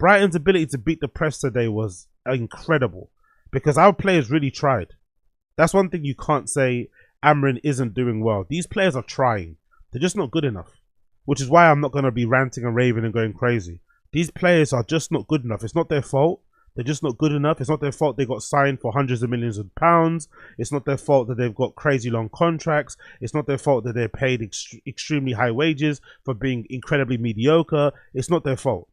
Brighton's ability to beat the press today was incredible because our players really tried. That's one thing you can't say Amrin isn't doing well. These players are trying. They're just not good enough, which is why I'm not going to be ranting and raving and going crazy. These players are just not good enough. It's not their fault. They're just not good enough. It's not their fault they got signed for hundreds of millions of pounds. It's not their fault that they've got crazy long contracts. It's not their fault that they're paid extremely high wages for being incredibly mediocre. It's not their fault.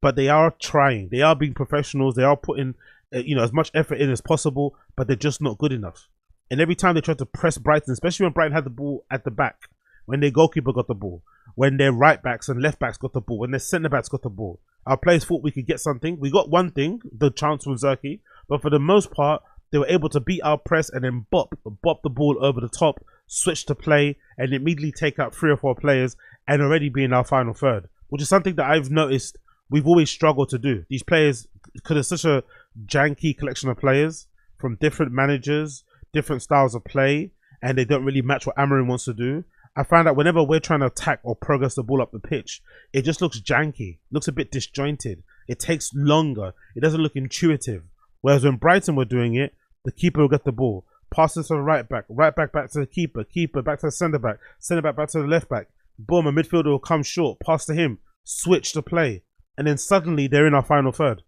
But they are trying. They are being professionals. They are putting as much effort in as possible, but they're just not good enough. And every time they try to press Brighton, especially when Brighton had the ball at the back, when their goalkeeper got the ball, when their right backs and left backs got the ball, when their centre backs got the ball, our players thought we could get something. We got one thing, the chance from Zerki, but for the most part, they were able to beat our press and then bop the ball over the top, switch to play, and immediately take out 3 or 4 players and already be in our final third, which is something that I've noticed we've always struggled to do. These players, because it's such a janky collection of players from different managers, different styles of play, and they don't really match what Amarin wants to do. I find that whenever we're trying to attack or progress the ball up the pitch, it just looks janky, looks a bit disjointed. It takes longer. It doesn't look intuitive. Whereas when Brighton were doing it, the keeper will get the ball, passes to the right back back to the keeper back to the centre back back to the left back. Boom, a midfielder will come short, pass to him, switch to play, and then suddenly they're in our final third.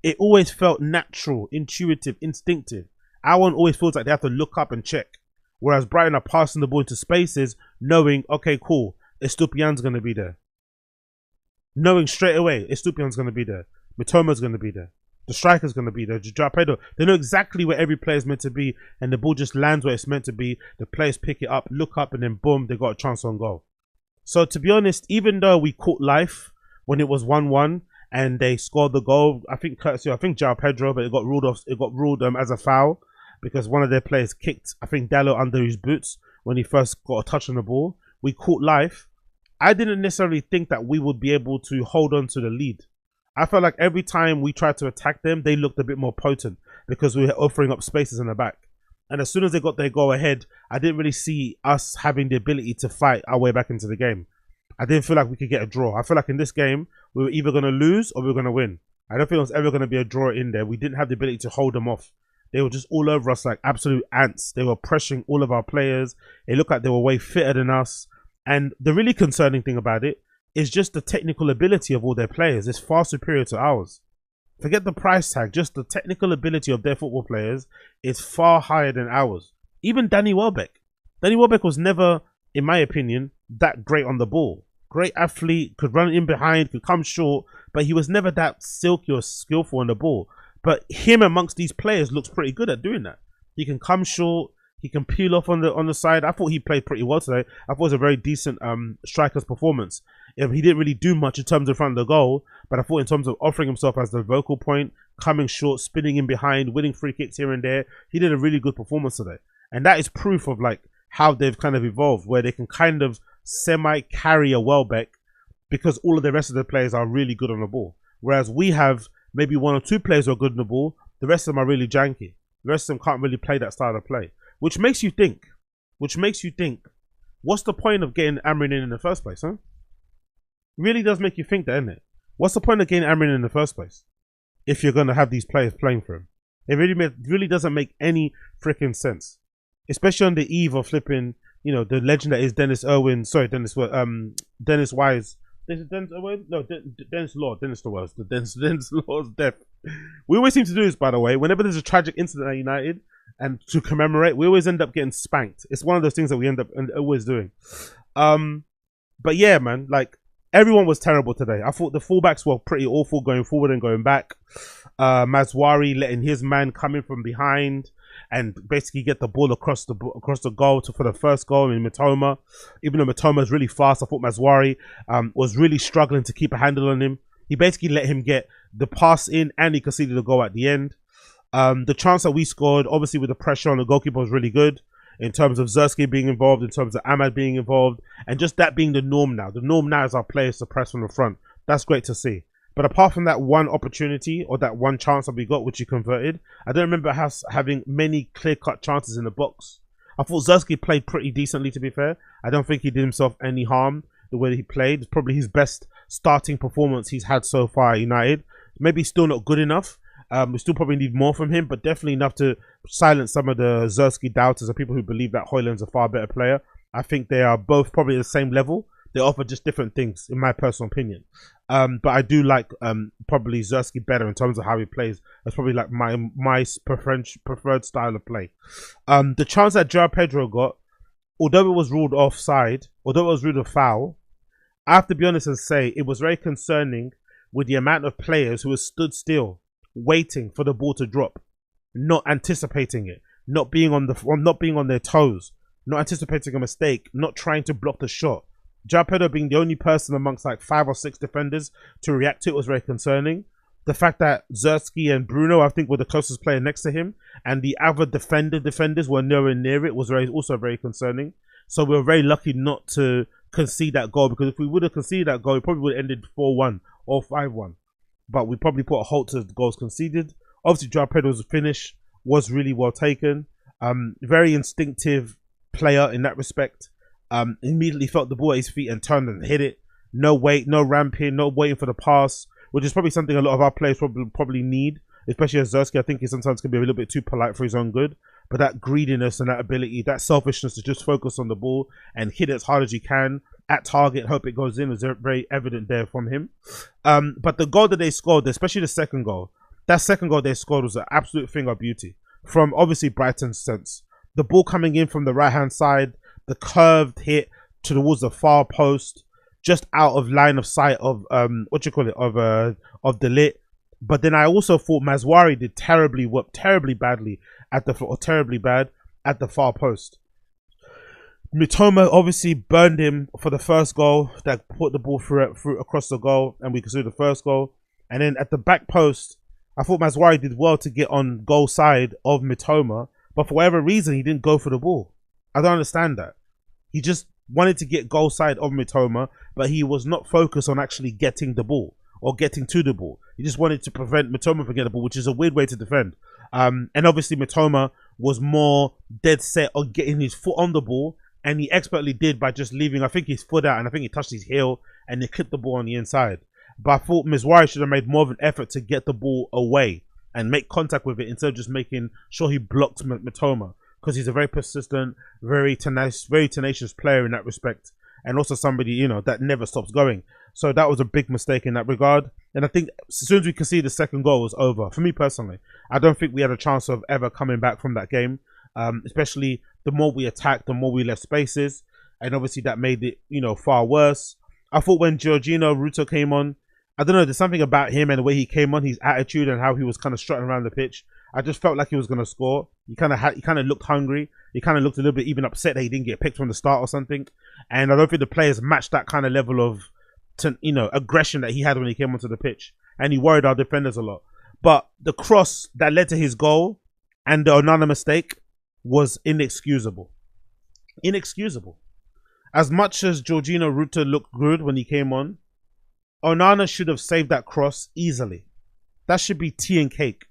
It always felt natural, intuitive, instinctive. Our one always feels like they have to look up and check. Whereas Brighton are passing the ball into spaces, knowing, okay, cool, Estupiñán's going to be there. Knowing straight away, Estupiñán's going to be there. Mitoma's going to be there. The striker's going to be there. João Pedro. They know exactly where every player is meant to be, and the ball just lands where it's meant to be. The players pick it up, look up, and then boom, they got a chance on goal. So to be honest, even though we caught life when it was 1-1 and they scored the goal, I think João Pedro, but it got ruled off. It got ruled as a foul, because one of their players kicked, I think, Dallo under his boots when he first got a touch on the ball. We caught life. I didn't necessarily think that we would be able to hold on to the lead. I felt like every time we tried to attack them, they looked a bit more potent because we were offering up spaces in the back. And as soon as they got their goal ahead, I didn't really see us having the ability to fight our way back into the game. I didn't feel like we could get a draw. I feel like in this game, we were either going to lose or we were going to win. I don't think it was ever going to be a draw in there. We didn't have the ability to hold them off. They were just all over us like absolute ants. They were pressuring all of our players. It looked like they were way fitter than us. And the really concerning thing about it is just the technical ability of all their players is far superior to ours. Forget the price tag. Just the technical ability of their football players is far higher than ours. Even Danny Welbeck. Danny Welbeck was never, in my opinion, that great on the ball. Great athlete, could run in behind, could come short, but he was never that silky or skillful on the ball. But him amongst these players looks pretty good at doing that. He can come short. He can peel off on the side. I thought he played pretty well today. I thought it was a very decent striker's performance. He didn't really do much in terms of front of the goal, but I thought in terms of offering himself as the vocal point, coming short, spinning in behind, winning free kicks here and there, he did a really good performance today. And that is proof of like how they've kind of evolved, where they can kind of semi-carry a Welbeck because all of the rest of the players are really good on the ball. Whereas we have maybe 1 or 2 players who are good on the ball. The rest of them are really janky. The rest of them can't really play that style of play. Which makes you think, what's the point of getting Amrin in the first place, huh? Really does make you think that, doesn't it? What's the point of getting Amrin in the first place if you're going to have these players playing for him? It really doesn't make any freaking sense. Especially on the eve of flipping, the legend that is Dennis Wise. Dennis Law's death. We always seem to do this, by the way. Whenever there's a tragic incident at United, and to commemorate, we always end up getting spanked. It's one of those things that we end up always doing. But yeah, man, like everyone was terrible today. I thought the fullbacks were pretty awful going forward and going back. Mazwari letting his man come in from behind and basically get the ball across the goal for the first goal in Mitoma. Even though Mitoma is really fast, I thought Mazwari was really struggling to keep a handle on him. He basically let him get the pass in and he conceded a goal at the end. The chance that we scored, obviously with the pressure on the goalkeeper, was really good in terms of Zerski being involved, in terms of Ahmad being involved, and just that being the norm now. The norm now is our players to press from the front. That's great to see. But apart from that one opportunity or that one chance that we got, which he converted, I don't remember us having many clear-cut chances in the box. I thought Zerski played pretty decently, to be fair. I don't think he did himself any harm the way that he played. It's probably his best starting performance he's had so far at United. Maybe still not good enough. We still probably need more from him, but definitely enough to silence some of the Zersky doubters and people who believe that Højlund's a far better player. I think they are both probably at the same level. They offer just different things, in my personal opinion. But I do like probably Zersky better in terms of how he plays. That's probably like my preferred style of play. The chance that João Pedro got, although it was ruled offside, although it was ruled a foul, I have to be honest and say it was very concerning with the amount of players who have stood still, waiting for the ball to drop, not anticipating it, not being on their toes, not anticipating a mistake, not trying to block the shot. João Pedro being the only person amongst like 5 or 6 defenders to react to it was very concerning. The fact that Zersky and Bruno, I think, were the closest player next to him, and the other defenders were nowhere near it, was also very concerning. So we were very lucky not to concede that goal, because if we would have conceded that goal, it probably would have ended 4-1 or 5-1. But we probably put a halt to the goals conceded. Obviously, João Pedro's finish was really well taken. Very instinctive player in that respect. Immediately felt the ball at his feet and turned and hit it. No wait, no ramping, no waiting for the pass, which is probably something a lot of our players probably need, especially as Zersky. I think he sometimes can be a little bit too polite for his own good. But that greediness and that ability, that selfishness to just focus on the ball and hit it as hard as you can at target, hope it goes in, was very evident there from him. But the goal that they scored, especially the second goal, that second goal they scored was an absolute thing of beauty. From obviously Brighton's sense. The ball coming in from the right-hand side, the curved hit towards the far post, just out of line of sight of of De Ligt. But then I also thought Mazwari did terribly bad at the far post. Mitoma obviously burned him for the first goal that put the ball through across the goal, and we considered the first goal. And then at the back post, I thought Mazwari did well to get on goal side of Mitoma, but for whatever reason he didn't go for the ball. I don't understand that. He just wanted to get goal side of Mitoma, but he was not focused on actually getting the ball or getting to the ball. He just wanted to prevent Mitoma from getting the ball, which is a weird way to defend. And obviously Mitoma was more dead set on getting his foot on the ball, and he expertly did by just leaving, I think, his foot out, and I think he touched his heel and he clipped the ball on the inside. But I thought Mazwari should have made more of an effort to get the ball away and make contact with it instead of just making sure he blocked Mitoma, because he's a very persistent, very tenacious player in that respect, and also somebody, you know, that never stops going. So that was a big mistake in that regard. And I think as soon as we conceded the second goal, it was over. For me personally, I don't think we had a chance of ever coming back from that game. Especially the more we attacked, the more we left spaces, and obviously that made it, you know, far worse. I thought when Georgino Ruto came on, I don't know, there's something about him and the way he came on, his attitude and how he was kind of strutting around the pitch. I just felt like he was going to score. He kind of looked hungry. He kind of looked a little bit even upset that he didn't get picked from the start or something. And I don't think the players matched that kind of level of, aggression that he had when he came onto the pitch. And he worried our defenders a lot. But the cross that led to his goal and the Onana mistake was inexcusable. Inexcusable. As much as Georgino Ruta looked good when he came on, Onana should have saved that cross easily. That should be tea and cake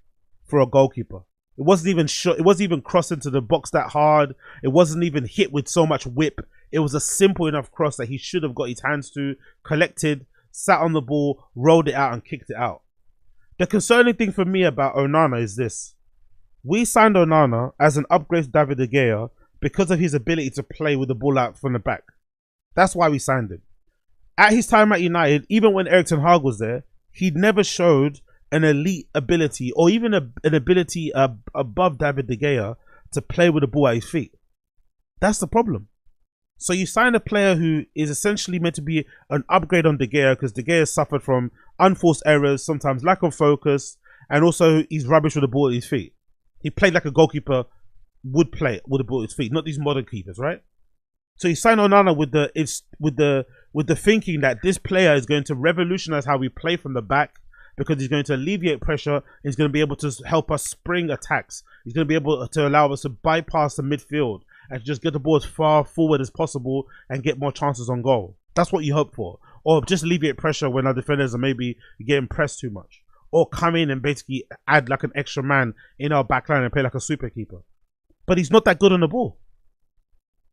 for a goalkeeper. It wasn't even shot. It wasn't even crossed into the box that hard. It wasn't even hit with so much whip. It was a simple enough cross that he should have got his hands to, collected, sat on the ball, rolled it out and kicked it out. The concerning thing for me about Onana is this. We signed Onana as an upgrade to David De Gea because of his ability to play with the ball out from the back. That's why we signed him. At his time at United, even when Erik ten Hag was there, he never showed an elite ability or even an ability above David De Gea to play with the ball at his feet. That's the problem. So you sign a player who is essentially meant to be an upgrade on De Gea, because De Gea suffered from unforced errors, sometimes lack of focus, and also he's rubbish with the ball at his feet. He played like a goalkeeper would play with the ball at his feet, not these modern keepers, right? So you sign Onana with the thinking that this player is going to revolutionize how we play from the back, because he's going to alleviate pressure. He's going to be able to help us spring attacks. He's going to be able to allow us to bypass the midfield and just get the ball as far forward as possible and get more chances on goal. That's what you hope for. Or just alleviate pressure when our defenders are maybe getting pressed too much. Or come in and basically add like an extra man in our back line and play like a super keeper. But he's not that good on the ball.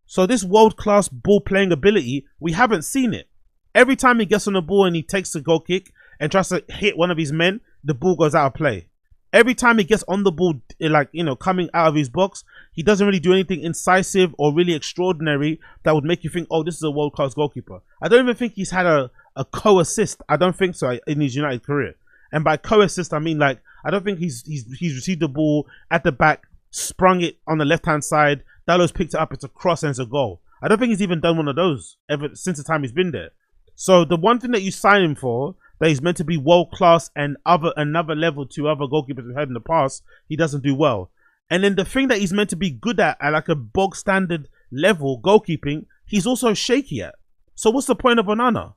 So this world-class ball-playing ability, we haven't seen it. Every time he gets on the ball and he takes the goal kick and tries to hit one of his men, the ball goes out of play. Every time he gets on the ball, like, you know, coming out of his box, he doesn't really do anything incisive or really extraordinary that would make you think, oh, this is a world-class goalkeeper. I don't even think he's had a co-assist. I don't think so in his United career. And by co-assist, I mean, like, I don't think he's received the ball at the back, sprung it on the left-hand side, Dalot's picked it up, it's a cross and it's a goal. I don't think he's even done one of those ever since the time he's been there. So the one thing that you sign him for, that he's meant to be world class and another level to other goalkeepers we've had in the past, he doesn't do well. And then the thing that he's meant to be good at like a bog standard level goalkeeping, he's also shaky at. So what's the point of Onana?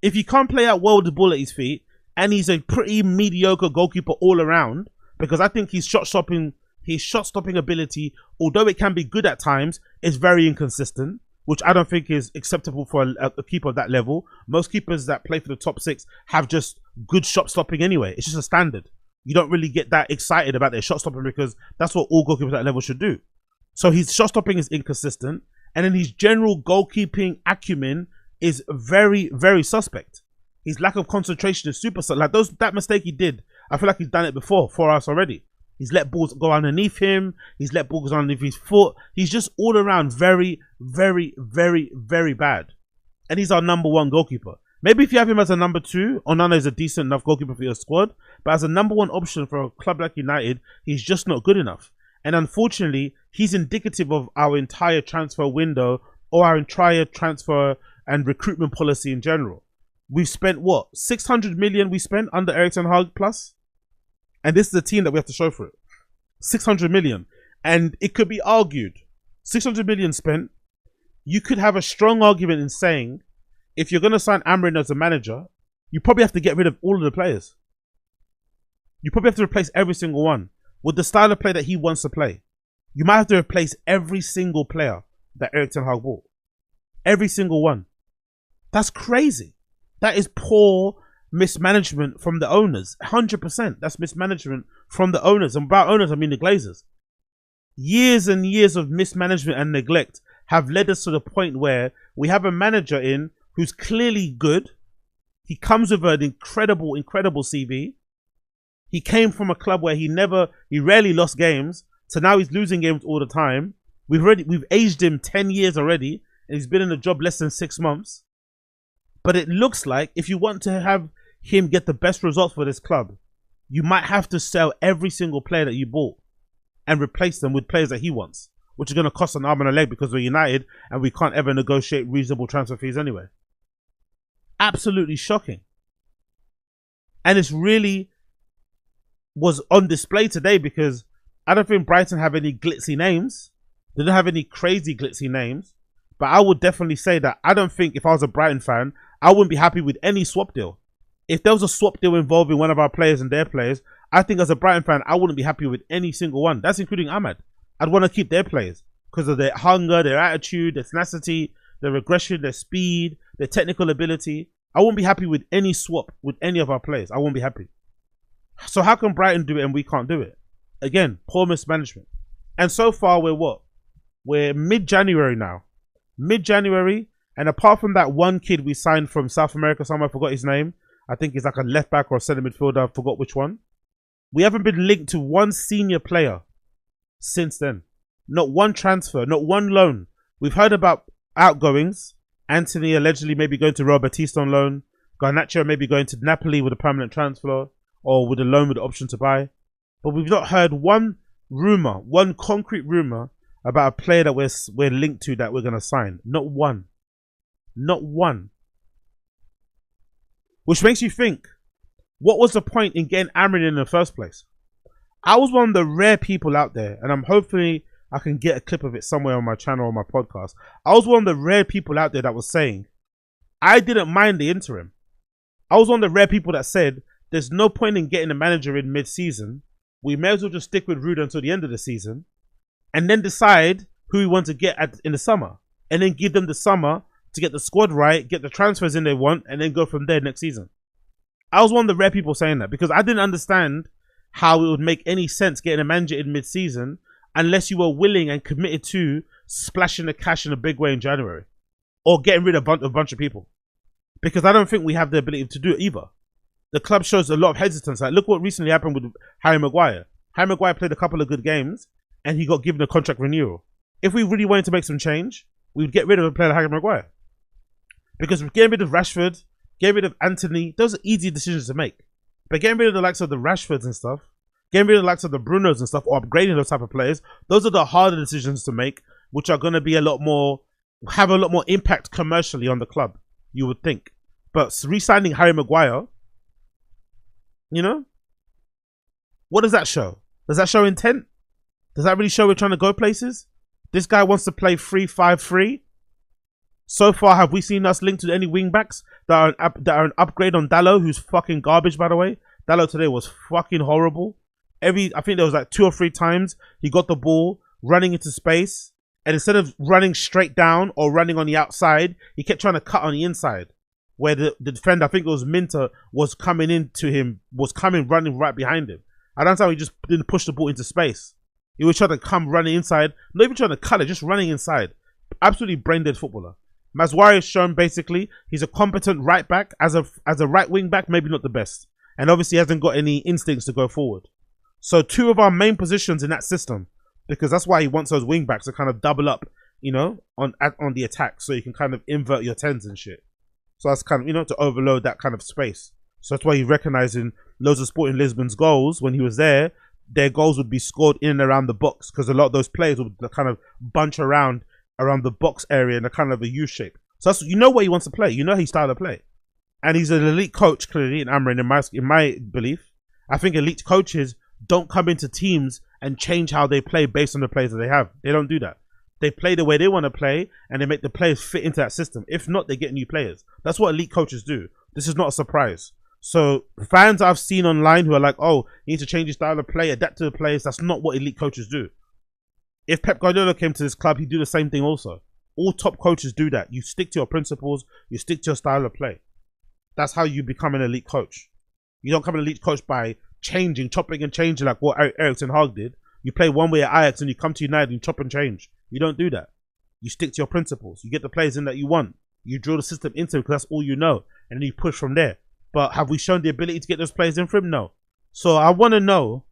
If he can't play out well with the ball at his feet, and he's a pretty mediocre goalkeeper all around, because I think his shot stopping ability, although it can be good at times, is very inconsistent, which I don't think is acceptable for a keeper of that level. Most keepers that play for the top six have just good shot stopping anyway. It's just a standard. You don't really get that excited about their shot stopping because that's what all goalkeepers at that level should do. So his shot stopping is inconsistent, and then his general goalkeeping acumen is very, very suspect. His lack of concentration is super like that mistake he did. I feel like he's done it before for us already. He's let balls go underneath him. He's let balls go underneath his foot. He's just all around very, very, very, very bad. And he's our number one goalkeeper. Maybe if you have him as a number two, Onana is a decent enough goalkeeper for your squad. But as a number one option for a club like United, he's just not good enough. And unfortunately, he's indicative of our entire transfer window or our entire transfer and recruitment policy in general. We've spent what? 600 million we spent under Erik ten Hag plus? And this is the team that we have to show for it. 600 million. And it could be argued, 600 million spent, you could have a strong argument in saying, if you're going to sign Amrin as a manager, you probably have to get rid of all of the players. You probably have to replace every single one with the style of play that he wants to play. You might have to replace every single player that Erik ten Hag bought. Every single one. That's crazy. That is poor mismanagement from the owners. 100%. That's mismanagement from the owners. And by owners, I mean the Glazers. Years and years of mismanagement and neglect have led us to the point where we have a manager in who's clearly good. He comes with an incredible, incredible CV. He came from a club where he rarely lost games. So now he's losing games all the time. We've aged him 10 years already, and he's been in the job less than 6 months. But it looks like if you want to have him get the best results for this club, you might have to sell every single player that you bought and replace them with players that he wants, which is going to cost an arm and a leg because we're United and we can't ever negotiate reasonable transfer fees anyway. Absolutely shocking. And it's really was on display today because I don't think Brighton have any glitzy names. They don't have any crazy glitzy names. But I would definitely say that I don't think if I was a Brighton fan, I wouldn't be happy with any swap deal. If there was a swap deal involving one of our players and their players, I think as a Brighton fan, I wouldn't be happy with any single one. That's including Ahmad. I'd want to keep their players because of their hunger, their attitude, their tenacity, their aggression, their speed, their technical ability. I wouldn't be happy with any swap with any of our players. I won't be happy. So how can Brighton do it and we can't do it? Again, poor mismanagement. And so far, we're what? We're mid-January now. Mid-January, and apart from that one kid we signed from South America somewhere, I forgot his name. I think he's like a left back or a centre midfielder, I forgot which one. We haven't been linked to one senior player since then. Not one transfer, not one loan. We've heard about outgoings. Anthony allegedly maybe going to Real Betis on loan. Garnacho maybe going to Napoli with a permanent transfer or with a loan with the option to buy. But we've not heard one rumour, one concrete rumour about a player that we're linked to that we're going to sign. Not one. Not one. Which makes you think, what was the point in getting Amrin in the first place? I was one of the rare people out there, and hopefully I can get a clip of it somewhere on my channel or my podcast. I was one of the rare people out there that was saying, I didn't mind the interim. I was one of the rare people that said, there's no point in getting a manager in mid-season. We may as well just stick with Ruud until the end of the season and then decide who we want to get in the summer and then give them the summer to get the squad right, get the transfers in they want, and then go from there next season. I was one of the rare people saying that because I didn't understand how it would make any sense getting a manager in mid-season unless you were willing and committed to splashing the cash in a big way in January or getting rid of a bunch of people. Because I don't think we have the ability to do it either. the club shows a lot of hesitance. Like, look what recently happened with Harry Maguire. Harry Maguire played a couple of good games and he got given a contract renewal. If we really wanted to make some change, we would get rid of a player like Harry Maguire. Because getting rid of Rashford, getting rid of Anthony, those are easy decisions to make. But getting rid of the likes of the Rashfords and stuff, getting rid of the likes of the Brunos and stuff, or upgrading those type of players, those are the harder decisions to make, which are going to be a lot more, have a lot more impact commercially on the club, you would think. But re-signing Harry Maguire, you know, what does that show? Does that show intent? Does that really show we're trying to go places? This guy wants to play 3-5-3. So far, have we seen us linked to any wing backs that are an upgrade on Dalot, who's fucking garbage, by the way? Dalot today was fucking horrible. I think there was like 2 or 3 times he got the ball running into space, and instead of running straight down or running on the outside, he kept trying to cut on the inside, where the defender, I think it was Minter, was coming into him, running right behind him. I don't know how he just didn't push the ball into space. He was trying to come running inside, not even trying to cut it, just running inside. Absolutely brain dead footballer. Maguire has shown basically he's a competent right back. As a right wing back, maybe not the best, and obviously hasn't got any instincts to go forward. So 2 of our main positions in that system, because that's why he wants those wing backs to kind of double up, you know, on the attack, so you can kind of invert your 10s and shit. So that's kind of, you know, to overload that kind of space. So that's why he's recognizing loads of Sporting Lisbon's goals when he was there. Their goals would be scored in and around the box, because a lot of those players would kind of bunch around the box area in a kind of a U shape. So that's, you know what he wants to play. You know his style of play. And he's an elite coach, clearly, in Amrin, in my belief. I think elite coaches don't come into teams and change how they play based on the players that they have. They don't do that. They play the way they want to play, and they make the players fit into that system. If not, they get new players. That's what elite coaches do. This is not a surprise. So fans I've seen online who are like, oh, you need to change your style of play, adapt to the players, that's not what elite coaches do. If Pep Guardiola came to this club, he'd do the same thing also. All top coaches do that. You stick to your principles, you stick to your style of play. That's how you become an elite coach. You don't become an elite coach by changing, chopping and changing like what Erik ten Hag did. You play one way at Ajax and you come to United and you chop and change. You don't do that. You stick to your principles. You get the players in that you want. You drill the system into it because that's all you know. And then you push from there. But have we shown the ability to get those players in for him? No. So I want to know,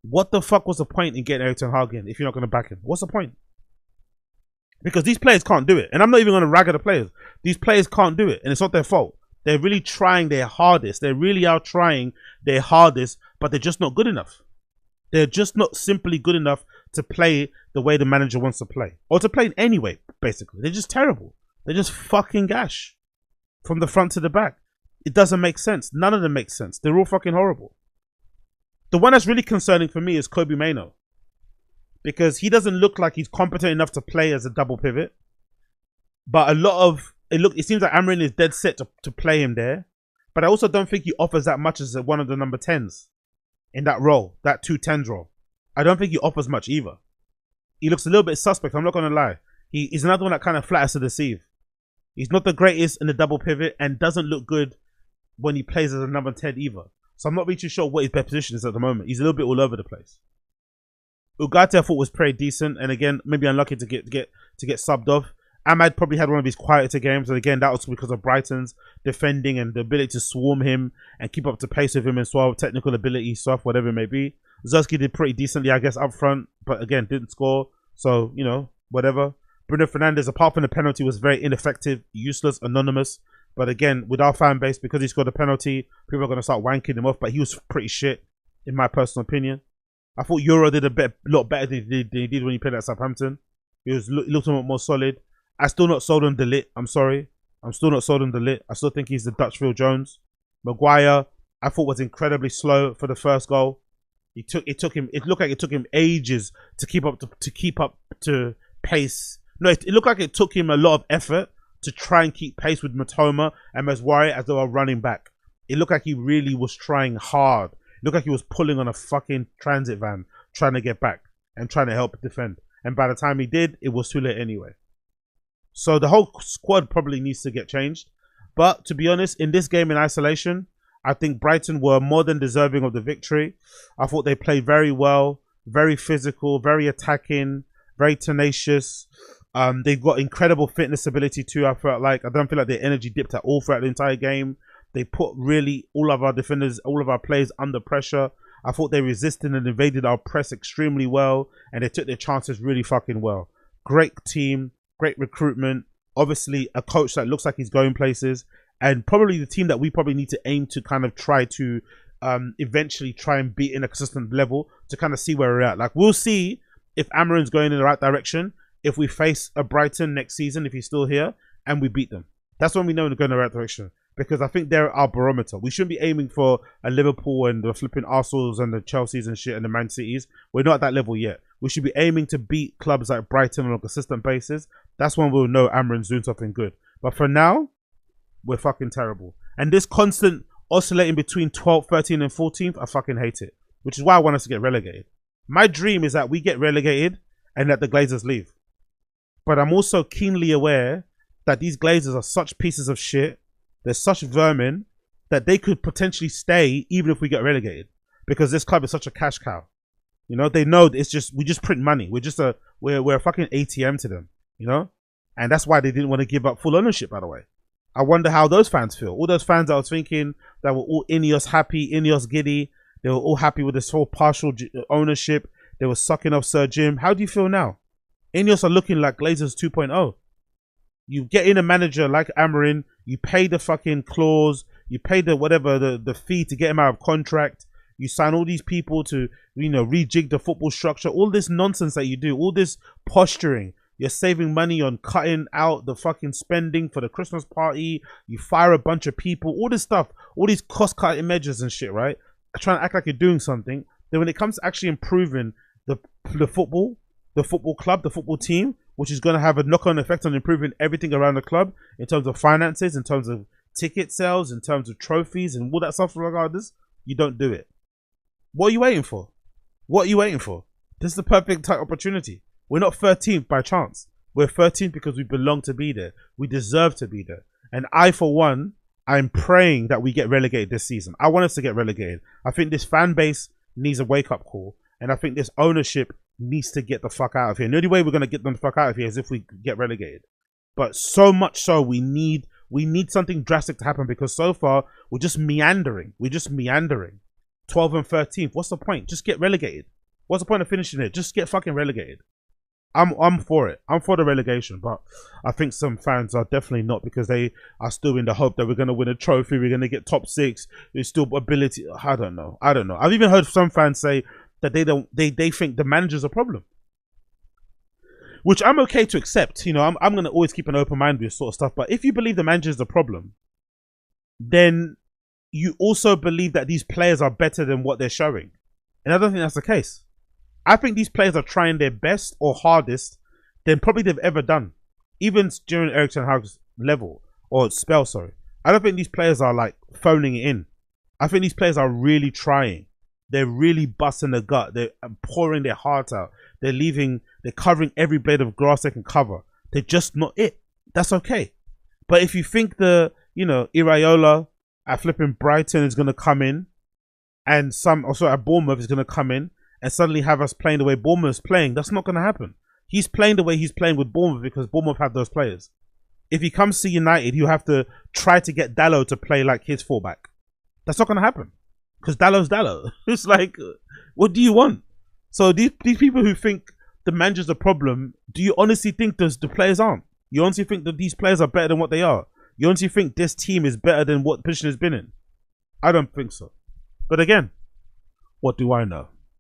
what the fuck was the point in getting Erik ten Hag in if you're not going to back him? What's the point? Because these players can't do it. And I'm not even going to rag at the players. These players can't do it. And it's not their fault. They're really trying their hardest. They really are trying their hardest, but they're just not good enough. They're just not simply good enough to play the way the manager wants to play. Or to play in any way, basically. They're just terrible. They're just fucking gash. From the front to the back. It doesn't make sense. None of them make sense. They're all fucking horrible. The one that's really concerning for me is Kobe Mainoo. Because he doesn't look like he's competent enough to play as a double pivot. But a lot of... It seems like Amrin is dead set to play him there. But I also don't think he offers that much as one of the number 10s. In that role. That 2-10s role. I don't think he offers much either. He looks a little bit suspect. I'm not going to lie. He's another one that kind of flatters to deceive. He's not the greatest in the double pivot. And doesn't look good when he plays as a number 10 either. So I'm not really too sure what his best position is at the moment. He's a little bit all over the place. Ugarte I thought was pretty decent, and again maybe unlucky to get subbed off. Ahmad probably had one of his quieter games, and again that was because of Brighton's defending and the ability to swarm him and keep up to pace with him as well, technical ability, stuff, whatever it may be. Zerski did pretty decently, I guess, up front, but again didn't score. So you know, whatever. Bruno Fernandes, apart from the penalty, was very ineffective, useless, anonymous. But again, with our fan base, because he scored a penalty, people are going to start wanking him off. But he was pretty shit, in my personal opinion. I thought Euro did a lot better than he did when he played at Southampton. He looked a lot more solid. I'm still not sold on De Ligt. I'm sorry. I'm still not sold on De Ligt. I still think he's the Dutch Phil Jones. Maguire, I thought was incredibly slow for the first goal. It looked like it took him ages to keep up to pace. No, it looked like it took him a lot of effort to try and keep pace with Matoma and Maguire as they were running back. It looked like he really was trying hard. It looked like he was pulling on a fucking transit van trying to get back and trying to help defend. And by the time he did, it was too late anyway. So the whole squad probably needs to get changed. But to be honest, in this game in isolation, I think Brighton were more than deserving of the victory. I thought they played very well, very physical, very attacking, very tenacious. They've got incredible fitness ability too, I felt like. I don't feel like their energy dipped at all throughout the entire game. They put really all of our defenders, all of our players under pressure. I thought they resisted and evaded our press extremely well, and they took their chances really fucking well. Great team, great recruitment. Obviously, a coach that looks like he's going places, and probably the team that we probably need to aim to kind of try to eventually try and beat in a consistent level to kind of see where we're at. Like, we'll see if Amarin's going in the right direction if we face a Brighton next season, if he's still here, and we beat them. That's when we know we're going in the right direction. Because I think they're our barometer. We shouldn't be aiming for a Liverpool and the flipping Arsenals and the Chelseas and shit and the Man Cities. We're not at that level yet. We should be aiming to beat clubs like Brighton on a consistent basis. That's when we'll know Amarin's doing something good. But for now, we're fucking terrible. And this constant oscillating between 12th, 13th and 14th, I fucking hate it. Which is why I want us to get relegated. My dream is that we get relegated and that the Glazers leave. But I'm also keenly aware that these Glazers are such pieces of shit. They're such vermin that they could potentially stay even if we get relegated, because this club is such a cash cow. You know, they know it's just, we just print money. We're a fucking ATM to them, you know? And that's why they didn't want to give up full ownership, by the way. I wonder how those fans feel. All those fans I was thinking that were all Ineos happy, Ineos giddy. They were all happy with this whole partial ownership. They were sucking off Sir Jim. How do you feel now? Ineos are looking like Glazers 2.0. You get in a manager like Amarin, you pay the fucking clause, you pay the whatever, the fee to get him out of contract, you sign all these people to, you know, rejig the football structure, all this nonsense that you do, all this posturing, you're saving money on cutting out the fucking spending for the Christmas party, you fire a bunch of people, all this stuff, all these cost-cutting measures and shit, right? Trying to act like you're doing something. Then when it comes to actually improving the football club, the football team, which is going to have a knock-on effect on improving everything around the club in terms of finances, in terms of ticket sales, in terms of trophies and all that stuff regardless, you don't do it. What are you waiting for? What are you waiting for? This is the perfect opportunity. We're not 13th by chance. We're 13th because we belong to be there. We deserve to be there. And I, for one, I'm praying that we get relegated this season. I want us to get relegated. I think this fan base needs a wake-up call. And I think this ownership needs to get the fuck out of here. And the only way we're going to get them the fuck out of here is if we get relegated. But so much so, we need something drastic to happen, because so far we're just meandering. 12th and 13th. What's the point? Just get relegated. What's the point of finishing it? Just get fucking relegated. I'm for it. I'm for the relegation, but I think some fans are definitely not, because they are still in the hope that we're going to win a trophy. We're going to get top 6. There's still ability. I don't know. I've even heard some fans say that they think the manager's a problem, which I'm okay to accept. You know, I'm going to always keep an open mind with this sort of stuff. But if you believe the manager's a problem, then you also believe that these players are better than what they're showing. And I don't think that's the case. I think these players are trying their best or hardest than probably they've ever done, even during Erik ten Hag's level or spell. Sorry, I don't think these players are like phoning it in. I think these players are really trying. They're really busting the gut. They're pouring their heart out. They're covering every blade of grass they can cover. They're just not it. That's okay. But if you think Iraola at flipping Brighton is going to come in, and at Bournemouth is going to come in and suddenly have us playing the way Bournemouth is playing, that's not going to happen. He's playing the way he's playing with Bournemouth because Bournemouth have those players. If he comes to United, you have to try to get Dalot to play like his fullback. That's not going to happen, because Dallow's Dalot. It's like, what do you want? So these people who think the manager's a problem, do you honestly think the players aren't? You honestly think that these players are better than what they are? You honestly think this team is better than what position has been in? I don't think so. But again, what do I know?